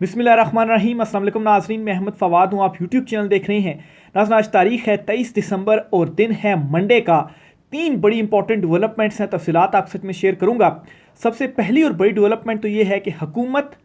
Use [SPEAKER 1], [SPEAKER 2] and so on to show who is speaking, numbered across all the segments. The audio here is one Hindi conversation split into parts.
[SPEAKER 1] बिस्मिल्लाहिर्रहमानिर्रहीम। अस्सलाम वालेकुम नाज़रीन, मैं अहमद फ़वाद हूँ। आप यूट्यूब चैनल देख रहे हैं। नाज़रीन, आज तारीख़ है 23 दिसंबर और दिन है मंडे का। तीन बड़ी इंपॉर्टेंट डेवलपमेंट्स हैं, तफसीलात आपके साथ में शेयर करूँगा। सबसे पहली और बड़ी डेवलपमेंट तो ये है कि हुकूमत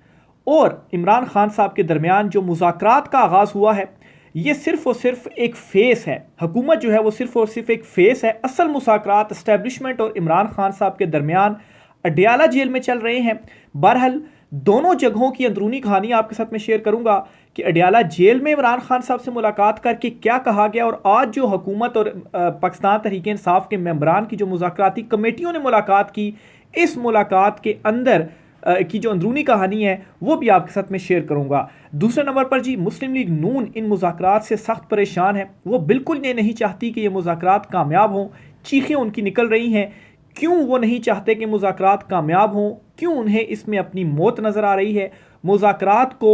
[SPEAKER 1] और इमरान खान साहब के दरमियान जो मुज़ाकरात का आगाज़ हुआ है, ये सिर्फ़ और सिर्फ एक फ़ेस है। हुकूमत जो है वो सिर्फ़ और सिर्फ एक फ़ेस है। असल मुज़ाकरात इस्टेब्लिशमेंट और इमरान खान साहब के दरमियान अडयाला जेल में चल रहे हैं। बहरहाल दोनों जगहों की अंदरूनी कहानी आपके साथ में शेयर करूंगा कि अडयाला जेल में इमरान खान साहब से मुलाकात करके क्या कहा गया, और आज जो हुकूमत और पाकिस्तान तहरीक इंसाफ के मेंबरान की जो मुज़ाकराती कमेटियों ने मुलाकात की, इस मुलाकात के अंदर की जो अंदरूनी कहानी है वो भी आपके साथ में शेयर करूंगा। दूसरे नंबर पर जी, मुस्लिम लीग नून इन मुज़ाकरात से सख्त परेशान है। वो बिल्कुल ये नहीं चाहती कि ये मुज़ाकरात कामयाब हों। चीखें उनकी निकल रही हैं। क्यों वो नहीं चाहते कि मुज़ाकरात कामयाब हों? क्यों उन्हें इसमें अपनी मौत नज़र आ रही है? मुज़ाकरात को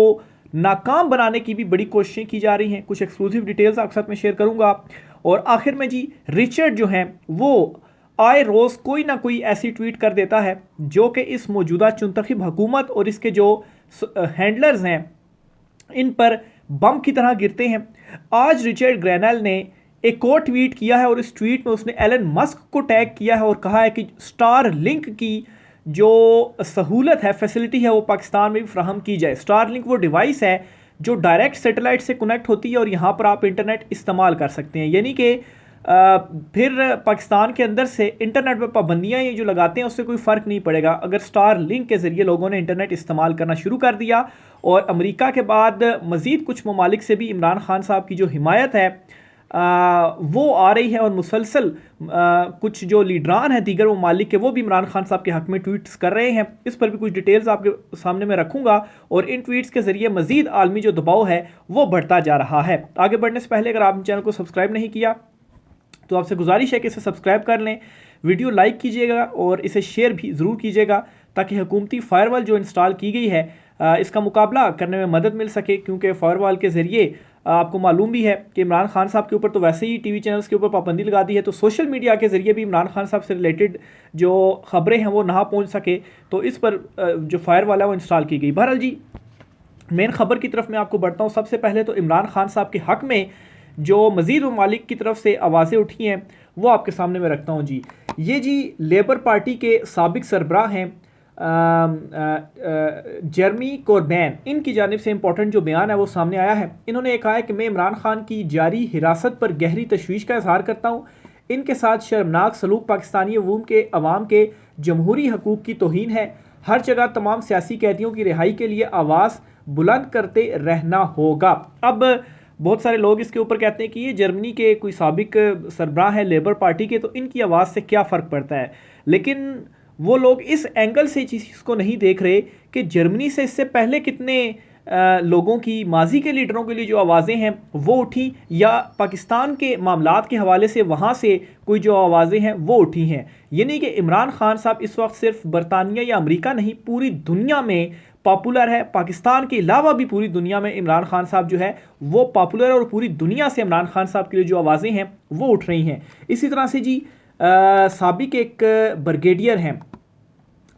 [SPEAKER 1] नाकाम बनाने की भी बड़ी कोशिशें की जा रही हैं। कुछ एक्सक्लूसिव डिटेल्स आपके साथ में शेयर करूंगा। और आखिर में जी, रिचर्ड जो हैं वो आए रोज़ कोई ना कोई ऐसी ट्वीट कर देता है जो कि इस मौजूदा चुनतखब हुकूमत और इसके जो हैंडलर्स हैं इन पर बम की तरह गिरते हैं। आज रिचर्ड ग्रैनल ने एक और ट्वीट किया है और इस ट्वीट में उसने एलन मस्क को टैग किया है और कहा है कि स्टार लिंक की जो सहूलत है, फैसिलिटी है, वो पाकिस्तान में भी फ्राहम की जाए। स्टार लिंक वो डिवाइस है जो डायरेक्ट सैटेलाइट से कनेक्ट होती है और यहाँ पर आप इंटरनेट इस्तेमाल कर सकते हैं। यानी कि फिर पाकिस्तान के अंदर से इंटरनेट पर पाबंदियाँ ये जो लगाते हैं उससे कोई फ़र्क नहीं पड़ेगा अगर स्टार लिंक के ज़रिए लोगों ने इंटरनेट इस्तेमाल करना शुरू कर दिया। और अमेरिका के बाद मज़ीद कुछ ममालिक से भी इमरान खान साहब की जो हिमायत है वो आ रही है, और मुसलसल कुछ जो लीडरान हैं दीगर ममालिक के, वो भी इमरान खान साहब के हक़ में ट्वीट्स कर रहे हैं। इस पर भी कुछ डिटेल्स आपके सामने मैं रखूंगा और इन ट्वीट्स के ज़रिए मज़ीद आलमी जो दबाव है वो बढ़ता जा रहा है। आगे बढ़ने से पहले अगर आपने चैनल को सब्सक्राइब नहीं किया तो आपसे गुजारिश है कि इसे सब्सक्राइब कर लें, वीडियो लाइक कीजिएगा और इसे शेयर भी ज़रूर कीजिएगा ताकि हुकूमती फायरवॉल जो इंस्टॉल की गई है इसका मुकाबला करने में मदद मिल सके। क्योंकि फायरवॉल के ज़रिए आपको मालूम भी है कि इमरान खान साहब के ऊपर तो वैसे ही टीवी चैनल्स के ऊपर पाबंदी लगा दी है, तो सोशल मीडिया के ज़रिए भी इमरान खान साहब से रिलेटेड जो ख़बरें हैं वो ना पहुंच सके, तो इस पर जो फायरवॉल है वो इंस्टॉल की गई। बहरहाल जी, मेन खबर की तरफ मैं आपको बढ़ता हूँ। सबसे पहले तो इमरान खान साहब के हक़ में जो मज़ीद ममालिक की तरफ से आवाज़ें उठी हैं वो आपके सामने मैं रखता हूँ जी। ये जी लेबर पार्टी के साबिक सरबराह हैं जेरमी कोरबैन, इनकी जानिब से इंपॉर्टेंट जो बयान है वो सामने आया है। इन्होंने ये कहा है कि मैं इमरान खान की जारी हिरासत पर गहरी तशवीश का इजहार करता हूँ। इनके साथ शर्मनाक सलूक पाकिस्तानी अवाम के जमहूरी हकूक़ की तौहीन है। हर जगह तमाम सियासी कैदियों की रिहाई के लिए आवाज़ बुलंद करते रहना होगा। अब बहुत सारे लोग इसके ऊपर कहते हैं कि ये जर्मनी के कोई साबिक सरबराह है लेबर पार्टी के, तो इनकी आवाज़ से क्या फ़र्क पड़ता है। लेकिन वो लोग इस एंगल से चीज़ को नहीं देख रहे कि जर्मनी से इससे पहले कितने लोगों की, माजी के लीडरों के लिए जो आवाज़ें हैं वो उठी, या पाकिस्तान के मामलात के हवाले से वहाँ से कोई जो आवाज़ें हैं वो उठी हैं। यानी कि इमरान खान साहब इस वक्त सिर्फ बरतानिया या अमेरिका नहीं, पूरी दुनिया में पॉपुलर है। पाकिस्तान के अलावा भी पूरी दुनिया में इमरान खान साहब जो है वो पॉपुलर है और पूरी दुनिया से इमरान खान साहब के लिए जो आवाज़ें हैं वो उठ रही हैं। इसी तरह से जी साबिक एक ब्रिगेडियर हैं,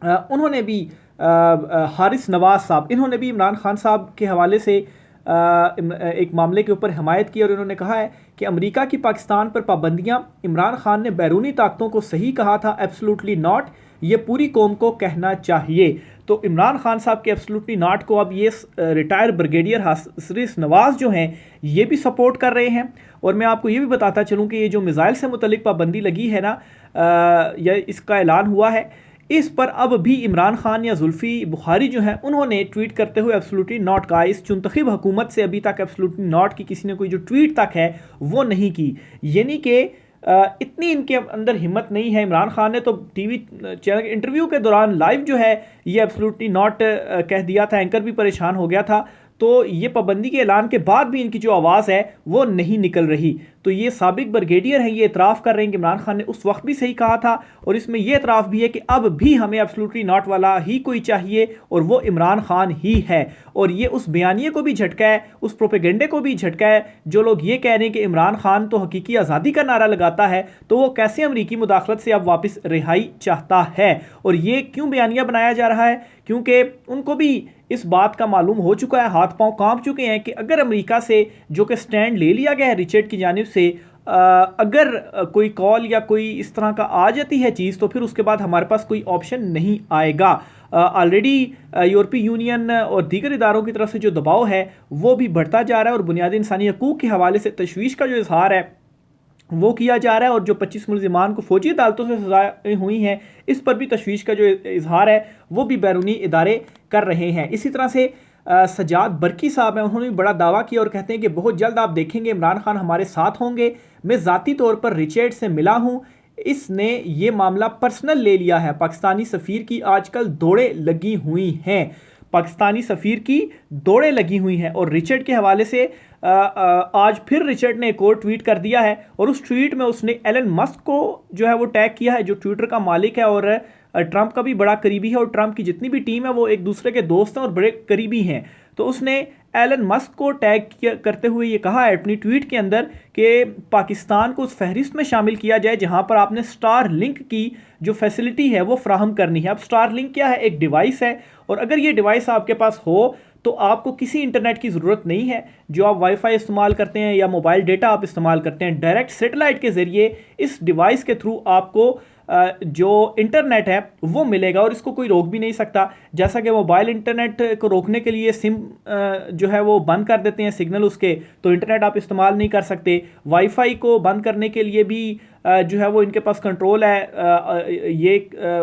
[SPEAKER 1] उन्होंने भी हारिस नवाज साहब, इन्होंने भी इमरान खान साहब के हवाले से एक मामले के ऊपर हिमायत की और इन्होंने कहा है कि अमेरिका की पाकिस्तान पर पाबंदियां, इमरान खान ने बैरूनी ताकतों को सही कहा था, एब्सोल्युटली नॉट, ये पूरी कौम को कहना चाहिए। तो इमरान खान साहब के एब्सोल्युटली नॉट को अब ये रिटायर ब्रिगेडियर हारिस नवाज जो हैं ये भी सपोर्ट कर रहे हैं। और मैं आपको ये भी बताता चलूँ कि ये जो मिसाइल से मुतल्लिक पाबंदी लगी है ना, या इसका ऐलान हुआ है, इस पर अब भी इमरान खान या जुल्फी बुखारी जो हैं उन्होंने ट्वीट करते हुए एब्सोल्युटली नॉट कहा। इस चुनतखब हुकूमत से अभी तक एब्सोल्युटली नॉट की किसी ने कोई जो ट्वीट तक है वो नहीं की। यानी कि इतनी इनके अंदर हिम्मत नहीं है। इमरान खान ने तो टीवी चैनल के इंटरव्यू के दौरान लाइव जो है ये एब्सोल्युटली नॉट कह दिया था, एंकर भी परेशान हो गया था। तो ये पाबंदी के ऐलान के बाद भी इनकी जो आवाज़ है वो नहीं निकल रही। तो ये साबिक ब्रिगेडियर हैं, ये इतराफ़ कर रहे हैं कि इमरान खान ने उस वक्त भी सही कहा था, और इसमें यह इतराफ़ भी है कि अब भी हमें एब्सोल्युटली नॉट वाला ही कोई चाहिए और वो इमरान खान ही है। और ये उस बयानिए को भी झटका है, उस प्रोपेगेंडे को भी झटका है। जो लोग ये कह रहे हैं कि इमरान खान तो हकीकी आज़ादी का नारा लगाता है, तो वो कैसे अमरीकी मुदाखलत से अब वापस रिहाई चाहता है। और ये क्यों बयानिया बनाया जा रहा है, क्योंकि उनको भी इस बात का मालूम हो चुका है, हाथ पांव कांप चुके हैं कि अगर अमेरिका से जो कि स्टैंड ले लिया गया है रिचर्ड की जानिब से, अगर कोई कॉल या कोई इस तरह का आ जाती है चीज़, तो फिर उसके बाद हमारे पास कोई ऑप्शन नहीं आएगा। ऑलरेडी यूरोपीय यूनियन और दीगर इदारों की तरफ से जो दबाव है वो भी बढ़ता जा रहा है, और बुनियादी इंसानी हकूक़ के हवाले से तशवीश का जो इजहार है वो किया जा रहा है। और जो 25 मुलजिमान को फौजी अदालतों से सजाएं हुई हैं, इस पर भी तशवीश का जो इजहार है वो भी बैरूनी इदारे कर रहे हैं। इसी तरह से सजाद बरकी साहब हैं, उन्होंने भी बड़ा दावा किया और कहते हैं कि बहुत जल्द आप देखेंगे इमरान खान हमारे साथ होंगे। मैं ज़ाती तौर पर रिचर्ड से मिला हूँ, इसने ये मामला पर्सनल ले लिया है। पाकिस्तानी सफ़ीर की आजकल दौड़ें लगी हुई हैं, पाकिस्तानी सफ़ीर की दौड़ें लगी हुई हैं। और रिचर्ड के हवाले से आज फिर रिचर्ड ने एक और ट्वीट कर दिया है, और उस ट्वीट में उसने एलन मस्क को जो है वो टैग किया है, जो ट्विटर का मालिक है और ट्रंप का भी बड़ा करीबी है, और ट्रंप की जितनी भी टीम है वो एक दूसरे के दोस्त हैं और बड़े करीबी हैं। तो उसने एलन मस्क को टैग करते हुए ये कहा है अपनी ट्वीट के अंदर कि पाकिस्तान को उस फहरिस्त में शामिल किया जाए जहां पर आपने स्टार लिंक की जो फैसिलिटी है वो फ्राहम करनी है। अब स्टार लिंक क्या है? एक डिवाइस है, और अगर ये डिवाइस आपके पास हो तो आपको किसी इंटरनेट की ज़रूरत नहीं है। जो आप वाईफाई इस्तेमाल करते हैं या मोबाइल डेटा आप इस्तेमाल करते हैं, डायरेक्ट सेटेलाइट के ज़रिए इस डिवाइस के थ्रू आपको जो इंटरनेट है वो मिलेगा, और इसको कोई रोक भी नहीं सकता। जैसा कि मोबाइल इंटरनेट को रोकने के लिए सिम जो है वो बंद कर देते हैं सिग्नल उसके, तो इंटरनेट आप इस्तेमाल नहीं कर सकते। वाईफाई को बंद करने के लिए भी जो है वो इनके पास कंट्रोल है, ये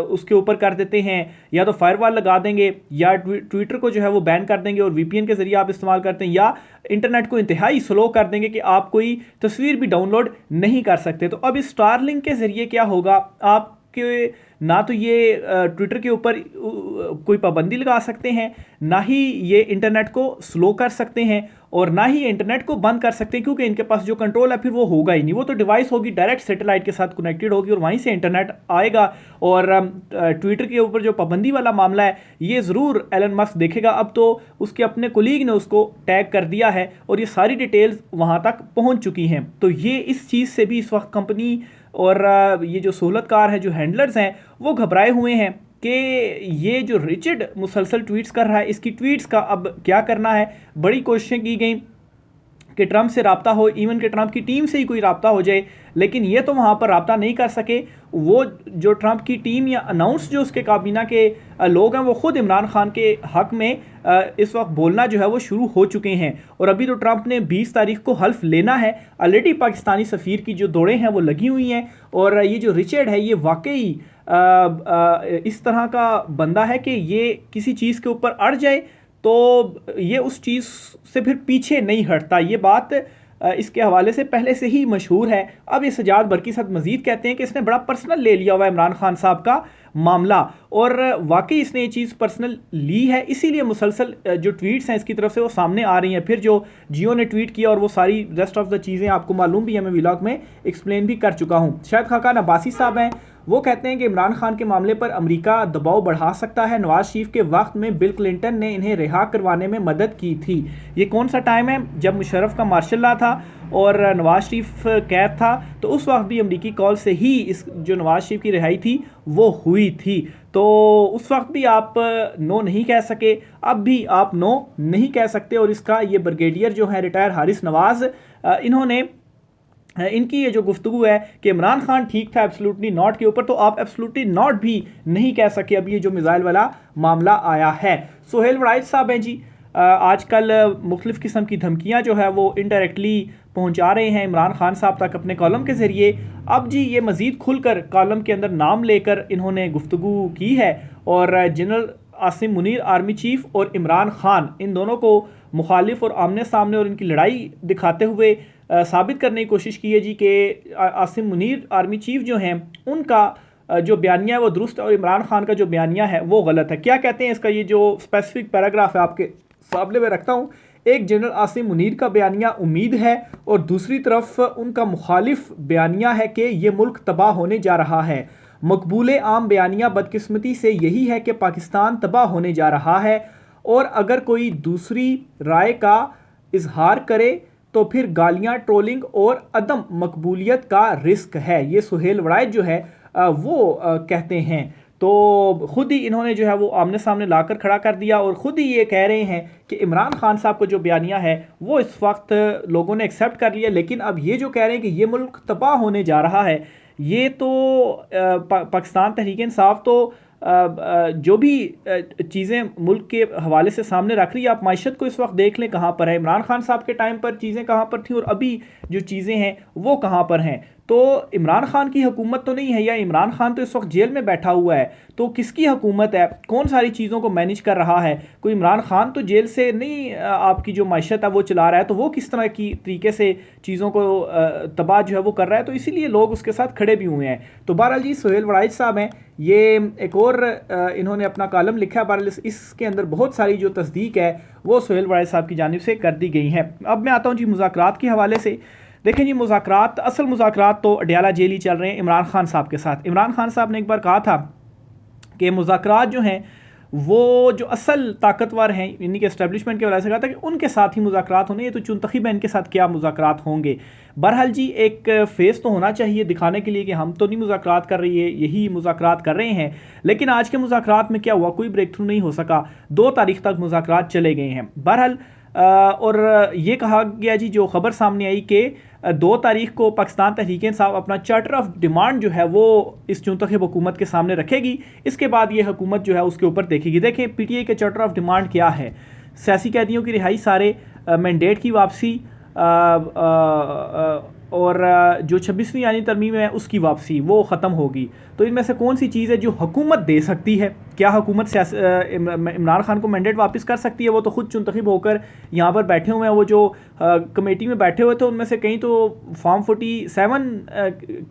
[SPEAKER 1] उसके ऊपर कर देते हैं, या तो फायरवॉल लगा देंगे या ट्विटर को जो है वो बैन कर देंगे और वीपीएन के ज़रिए आप इस्तेमाल करते हैं, या इंटरनेट को इंतहाई स्लो कर देंगे कि आप कोई तस्वीर भी डाउनलोड नहीं कर सकते। तो अब इस स्टारलिंक के ज़रिए क्या होगा, आपके ना तो ये ट्विटर के ऊपर कोई पाबंदी लगा सकते हैं, ना ही ये इंटरनेट को स्लो कर सकते हैं, और ना ही इंटरनेट को बंद कर सकते हैं, क्योंकि इनके पास जो कंट्रोल है फिर वो होगा ही नहीं। वो तो डिवाइस होगी डायरेक्ट सेटेलाइट के साथ कनेक्टेड होगी और वहीं से इंटरनेट आएगा। और ट्विटर के ऊपर जो पाबंदी वाला मामला है ये ज़रूर एलन मस्क देखेगा। अब तो उसके अपने कोलीग ने उसको टैग कर दिया है और ये सारी डिटेल्स वहाँ तक पहुँच चुकी हैं। तो ये इस चीज़ से भी इस वक्त कंपनी और ये जो सहूलतकार हैं, जो हैंडलर्स हैं, वो घबराए हुए हैं कि ये जो रिचर्ड मुसलसल ट्वीट्स कर रहा है, इसकी ट्वीट्स का अब क्या करना है। बड़ी कोशिशें की गई कि ट्रंप से रब्ता हो, इवन कि ट्रंप की टीम से ही कोई रब्ता हो जाए, लेकिन ये तो वहाँ पर रब्ता नहीं कर सके। वो जो ट्रंप की टीम या अनाउंस जो उसके काबीना के लोग हैं वो ख़ुद इमरान खान के हक़ में इस वक्त बोलना जो है वो शुरू हो चुके हैं। और अभी तो ट्रंप ने 20 तारीख को हल्फ लेना है। ऑलरेडी पाकिस्तानी सफ़ीर की जो दौड़ें हैं वो लगी हुई हैं, और ये जो रिचर्ड है ये वाकई इस तरह का बंदा है कि ये किसी चीज़ के ऊपर अड़ जाए तो ये उस चीज़ से फिर पीछे नहीं हटता। ये बात इसके हवाले से पहले से ही मशहूर है। अब ये सजाद बरकी साहब मजीद कहते हैं कि इसने बड़ा पर्सनल ले लिया हुआ है इमरान खान साहब का मामला, और वाकई इसने ये चीज़ पर्सनल ली है, इसीलिए मुसलसल जो ट्वीट्स हैं इसकी तरफ से वो सामने आ रही हैं। फिर जो जियो ने ट्वीट किया और वो सारी रेस्ट ऑफ द चीज़ें आपको मालूम भी है, मैं व्लॉग में एक्सप्लेन भी कर चुका हूँ। शायद खाकान अब्बासी साहब हैं, वो कहते हैं कि इमरान खान के मामले पर अमेरिका दबाव बढ़ा सकता है। नवाज शरीफ के वक्त में बिल क्लिंटन ने इन्हें रिहा करवाने में मदद की थी। ये कौन सा टाइम है? जब मुशर्रफ का मार्शल लॉ था और नवाज शरीफ कैद था, तो उस वक्त भी अमेरिकी कॉल से ही इस जो नवाज शरीफ की रिहाई थी वो हुई थी। तो उस वक्त भी आप नो नहीं कह सके, अब भी आप नो नहीं कह सकते। और इसका ये ब्रिगेडियर जो है रिटायर हारिस नवाज, इन्होंने इनकी ये जो गुफ्तगू है कि इमरान खान ठीक था एब्सोल्युटली नॉट के ऊपर, तो आप एब्सोल्युटली नॉट भी नहीं कह सके। अब ये जो मिसाइल वाला मामला आया है, सोहेल वड़ाइच साहब हैं जी, आजकल मुख्तलिफ़ किस्म की धमकियाँ जो है वो इनडायरेक्टली पहुँचा रहे हैं इमरान खान साहब तक अपने कॉलम के ज़रिए। अब जी ये मज़ीद खुलकर कॉलम के अंदर नाम लेकर इन्होंने गुफ्तगू की है, और general Asim Munir army chief और इमरान खान, इन दोनों को मुखालिफ और आमने सामने और इनकी लड़ाई दिखाते हुए साबित करने की कोशिश की है जी कि आसिम मुनीर आर्मी चीफ जो हैं उनका जो बयानिया है वो दुरुस्त है और इमरान खान का जो बयानिया है वो गलत है। क्या कहते हैं इसका ये जो स्पेसिफिक पैराग्राफ है आपके सामने में रखता हूँ, एक जनरल आसिम मुनीर का बयानिया उम्मीद है और दूसरी तरफ उनका मुखालिफ बयानिया है कि ये मुल्क तबाह होने जा रहा है। मकबूल आम बयानिया बदकिस्मती से यही है कि पाकिस्तान तबाह होने जा रहा है और अगर कोई दूसरी राय का इजहार करे तो फिर गालियां, ट्रोलिंग और अदम मकबूलियत का रिस्क है। ये सुहेल वड़ाइच जो है वो कहते हैं। तो ख़ुद ही इन्होंने जो है वो आमने सामने लाकर खड़ा कर दिया और ख़ुद ही ये कह रहे हैं कि इमरान खान साहब का जो बयानिया है वो इस वक्त लोगों ने एक्सेप्ट कर लिया, लेकिन अब ये जो कह रहे हैं कि ये मुल्क तबाह होने जा रहा है, ये तो पाकिस्तान तहरीक इंसाफ तो जो भी चीज़ें मुल्क के हवाले से सामने रख रही है। आप मायशत को इस वक्त देख लें कहाँ पर है। इमरान खान साहब के टाइम पर चीज़ें कहाँ पर थी और अभी जो चीज़ें हैं वो कहाँ पर हैं। तो इमरान खान की हुकूमत तो नहीं है, या इमरान खान तो इस वक्त जेल में बैठा हुआ है, तो किसकी हुकूमत है? कौन सारी चीज़ों को मैनेज कर रहा है? कोई इमरान खान तो जेल से नहीं आपकी जो मायशत है वो चला रहा है, तो वो किस तरह की तरीके से चीज़ों को तबाह जो है वो कर रहा है, तो इसीलिए लोग उसके साथ खड़े भी हुए हैं। तो बहरहाल जी सुहेल वड़ाइच साहब हैं, ये एक और इन्होंने अपना कॉलम लिखा है, बहरहाल इसके अंदर बहुत सारी जो तस्दीक है वो सुहेल वड़ाइच साहब की जानिब से कर दी गई है। अब मैं आता हूँ जी मुज़ाकरात के हवाले से। देखें जी, मुज़ाकरात, असल मुज़ाकरात तो अडयाला जेल ही चल रहे हैं इमरान खान साहब के साथ। इमरान खान साहब ने एक बार कहा था कि मुज़ाकरात जो हैं वो जो असल ताकतवर हैं यानी कि एस्टेब्लिशमेंट के वजह से कहा था कि उनके साथ ही मुज़ाकरात होने, ये तो चुनतखीब है, इनके साथ क्या मुज़ाकरात होंगे। बहरहाल जी एक फ़ेस तो होना चाहिए दिखाने के लिए कि हम तो नहीं मुज़ाकरात कर रही है, यही मुज़ाकरात कर रहे हैं। लेकिन आज के मुज़ाकरात में क्या हुआ? कोई ब्रेक थ्रू नहीं हो सका। 2 तारीख तक मुज़ाकरात चले गए हैं। बहरहाल और ये कहा गया जी, जो ख़बर सामने आई कि 2 तारीख को पाकिस्तान तहरीक इंसाफ अपना चार्टर ऑफ डिमांड जो है वो इस चुनतखब हुकूमत के सामने रखेगी। इसके बाद ये हुकूमत जो है उसके ऊपर देखेगी। देखें PTI के चार्टर ऑफ डिमांड क्या है? सियासी कैदियों की रिहाई, सारे मैंडेट की वापसी और जो 26वीं यानी तरमीम है उसकी वापसी वो ख़त्म होगी। तो इनमें से कौन सी चीज़ है जो हुकूमत दे सकती है? क्या हुकूमत इमरान खान को मैंडेट वापस कर सकती है? वो तो ख़ुद चुनतखब होकर यहाँ पर बैठे हुए हैं। वो जो कमेटी में बैठे हुए थे उनमें से कई तो फॉर्म 47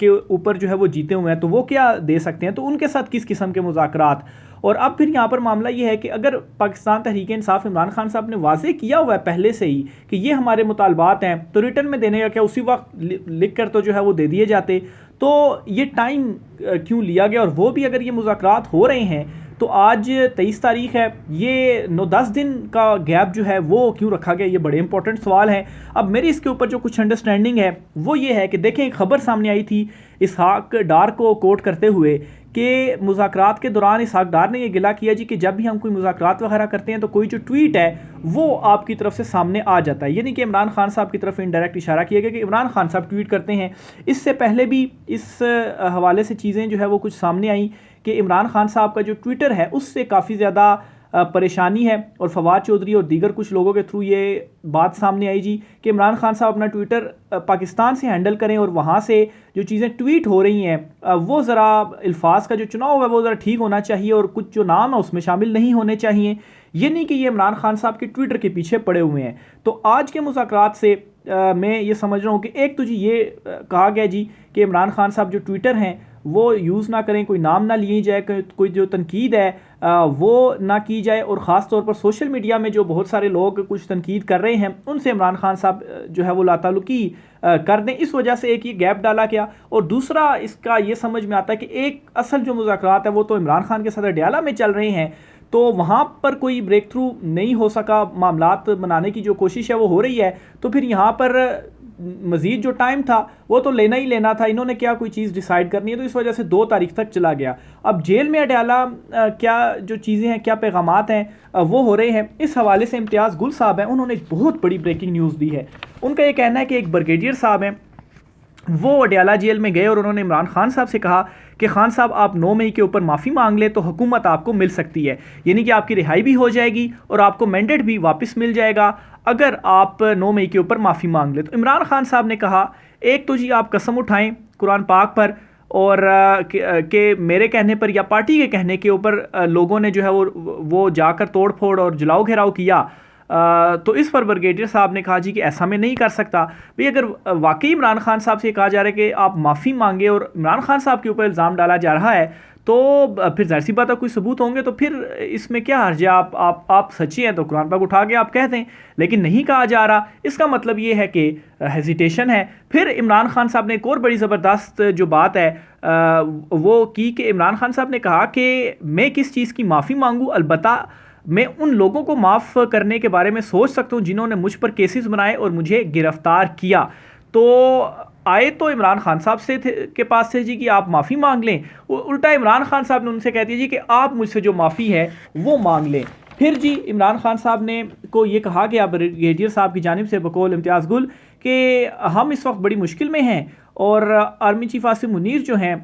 [SPEAKER 1] के ऊपर जो है वो जीते हुए हैं, तो वो क्या दे सकते हैं? तो उनके साथ किस किस्म के मुज़ाकरात? और अब फिर यहाँ पर मामला ये है कि अगर पाकिस्तान तहरीक इंसाफ, इमरान खान साहब ने वाज़ेह किया हुआ है पहले से ही कि ये हमारे मुतालबात हैं, तो रिटर्न में देने का क्या, उसी वक्त लिख कर तो जो है वो दे दिए जाते। तो ये टाइम क्यों लिया गया? और वो भी अगर ये मुज़ाकरात हो रहे हैं तो आज 23 तारीख है, ये 9-10 दिन का गैप जो है वो क्यों रखा गया? ये बड़े इंपॉर्टेंट सवाल हैं। अब मेरी इसके ऊपर जो कुछ अंडरस्टैंडिंग है वो ये है कि देखें, एक खबर सामने आई थी इसहाक डार को कोट करते हुए कि मुज़ाकरात के दौरान इसहाक डार ने यह गिला किया जी कि जब भी हम कोई मुज़ाकरात वगैरह करते हैं तो कोई जो ट्वीट है वो आपकी तरफ से सामने आ जाता है। यानी कि इमरान खान साहब की तरफ इनडायरेक्ट इशारा किया गया कि इमरान खान साहब ट्वीट करते हैं। इससे पहले भी इस हवाले से चीज़ें जो है वो कुछ सामने आई कि इमरान खान साहब का जो ट्विटर है उससे काफ़ी ज़्यादा परेशानी है, और फवाद चौधरी और दीगर कुछ लोगों के थ्रू ये बात सामने आई जी कि इमरान खान साहब अपना ट्विटर पाकिस्तान से हैंडल करें और वहाँ से जो चीज़ें ट्वीट हो रही हैं वो ज़रा अल्फाज का जो चुनाव है वो ज़रा ठीक होना चाहिए और कुछ जो नाम है उसमें शामिल नहीं होने चाहिए। ये नहीं कि ये इमरान खान साहब के ट्विटर के पीछे पड़े हुए हैं। तो आज के मुज़ाकरात से मैं ये समझ रहा हूँ कि एक तो जी ये कहा गया जी कि इमरान खान साहब जो ट्विटर हैं वो यूज़ ना करें, कोई नाम ना लिए जाए, कोई जो तनकीद है वो ना की जाए, और ख़ास तौर पर सोशल मीडिया में जो बहुत सारे लोग कुछ तनकीद कर रहे हैं उनसे इमरान खान साहब जो है वो लाताल्लुकी कर दें। इस वजह से एक ये गैप डाला गया। और दूसरा इसका ये समझ में आता है कि एक असल जो मुज़ाकरात है वो तो इमरान खान के साथ अडयाला में चल रहे हैं, तो वहाँ पर कोई ब्रेक थ्रू नहीं हो सका, मामलात बनाने की जो कोशिश है वो हो रही है। तो फिर यहाँ पर मज़ीद जो टाइम था वो तो लेना ही लेना था, इन्होंने क्या कोई चीज़ डिसाइड करनी है, तो इस वजह से 2 तारीख तक चला गया। अब जेल में अडयाला क्या जो चीज़ें हैं, क्या पैगामात हैं वो हो रहे हैं, इस हवाले से इम्तियाज़ गुल साहब हैं, उन्होंने एक बहुत बड़ी ब्रेकिंग न्यूज़ दी है। उनका ये कहना है कि एक ब्रिगेडियर साहब हैं वो अडयाला जेल में गए और उन्होंने इमरान खान साहब से कहा कि खान साहब आप 9 मई के ऊपर माफ़ी मांग लें तो हुकूमत आपको मिल सकती है, यानी कि आपकी रिहाई भी हो जाएगी और आपको मैंडेट भी वापस मिल जाएगा अगर आप 9 मई के ऊपर माफ़ी मांग लें। तो इमरान खान साहब ने कहा, एक तो जी आप कसम उठाएं कुरान पाक पर और कि मेरे कहने पर या पार्टी के कहने के ऊपर लोगों ने जो है वो जाकर तोड़ फोड़ और जलाओ घेराव किया। तो इस पर ब्रिगेडियर साहब ने कहा जी कि ऐसा मैं नहीं कर सकता। भाई अगर वाकई इमरान खान साहब से कहा जा रहा है कि आप माफ़ी मांगे और इमरान खान साहब के ऊपर इल्ज़ाम डाला जा रहा है तो फिर जाहिर सी बात है कोई सबूत होंगे तो फिर इसमें क्या हर्ज है, आप सच्ची हैं तो कुरान पाक उठा के आप कह दें, लेकिन नहीं कहा जा रहा। इसका मतलब ये है कि हेजिटेशन है। फिर इमरान खान साहब ने एक और बड़ी ज़बरदस्त जो बात है वो की कि इमरान खान साहब ने कहा कि मैं किस चीज़ की माफ़ी मांगूँ, अलबत्ता मैं उन लोगों को माफ़ करने के बारे में सोच सकता हूँ जिन्होंने मुझ पर केसेस बनाए और मुझे गिरफ्तार किया। तो आए तो इमरान खान साहब से के पास से जी कि आप माफ़ी मांग लें, उल्टा इमरान खान साहब ने उनसे कह दिया जी कि आप मुझसे जो माफ़ी है वो मांग लें। फिर जी इमरान खान साहब ने को ये कहा कि अब ब्रिगेडियर साहब की जानिब से बकौल इम्तियाज़ गुल कि हम इस वक्त बड़ी मुश्किल में हैं और आर्मी चीफ आसिम मुनीर जो हैं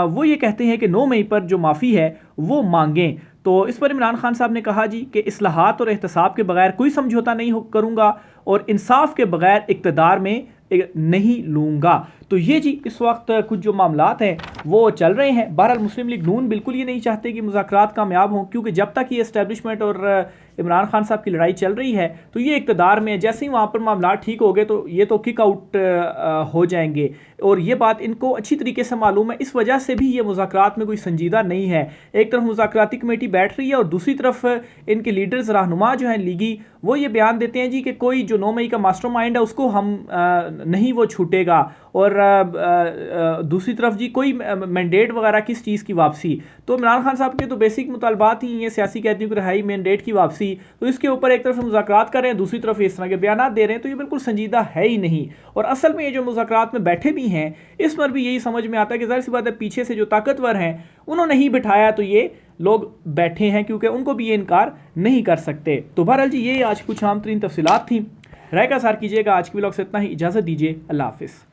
[SPEAKER 1] वो ये कहते हैं कि 9 मई पर जो माफ़ी है वो मांगें। तो इस पर इमरान खान साहब ने कहा जी कि इस्लाहात और एहतसाब के बगैर कोई समझौता नहीं करूँगा और इंसाफ के बगैर इक़्तिदार में नहीं लूँगा। तो ये जी इस वक्त कुछ जो मामलात हैं वो चल रहे हैं। बहरहाल मुस्लिम लीग नून बिल्कुल ये नहीं चाहते कि मुज़ाकरात कामयाब हों, क्योंकि जब तक ये इस्टेब्लिशमेंट और इमरान खान साहब की लड़ाई चल रही है तो ये इक़्तिदार में जैसे ही वहाँ पर मामलात ठीक हो गए तो ये तो किक आउट हो जाएंगे। और ये बात इनको अच्छी तरीके से मालूम है, इस वजह से भी ये मुज़ाकरात में कोई संजीदा नहीं है। एक तरफ मुज़ाकराती कमेटी बैठ रही है और दूसरी तरफ इनके लीडर्स रहनुमा जो हैं लीगी वो ये बयान देते हैं जी कि कोई जो 9 मई का मास्टरमाइंड है उसको हम नहीं वो छूटेगा, और दूसरी तरफ जी कोई मैंडेट वगैरह किस चीज़ की वापसी। तो इमरान खान साहब के तो बेसिक मुतालबात ही ये सियासी कैदियों की रिहाई, मैंडेट की वापसी, तो इसके ऊपर एक तरफ मुज़ाकरात कर रहे हैं, दूसरी तरफ इस तरह के बयान दे रहे हैं, तो ये बिल्कुल संजीदा है ही नहीं। और असल में ये जो मुज़ाकरात में बैठे भी हैं इस पर भी यही समझ में आता है कि ज़ाहिर सी बात है पीछे से जो ताकतवर हैं उन्होंने ही बिठाया तो ये लोग बैठे हैं, क्योंकि उनको भी ये इनकार नहीं कर सकते। तो बहरहाल जी ये आज कुछ आम तरीन तफसीलात थी। राय का सार कीजिएगा। आज की व्लॉग से इतना ही, इजाज़त दीजिए, अल्लाह हाफिज़।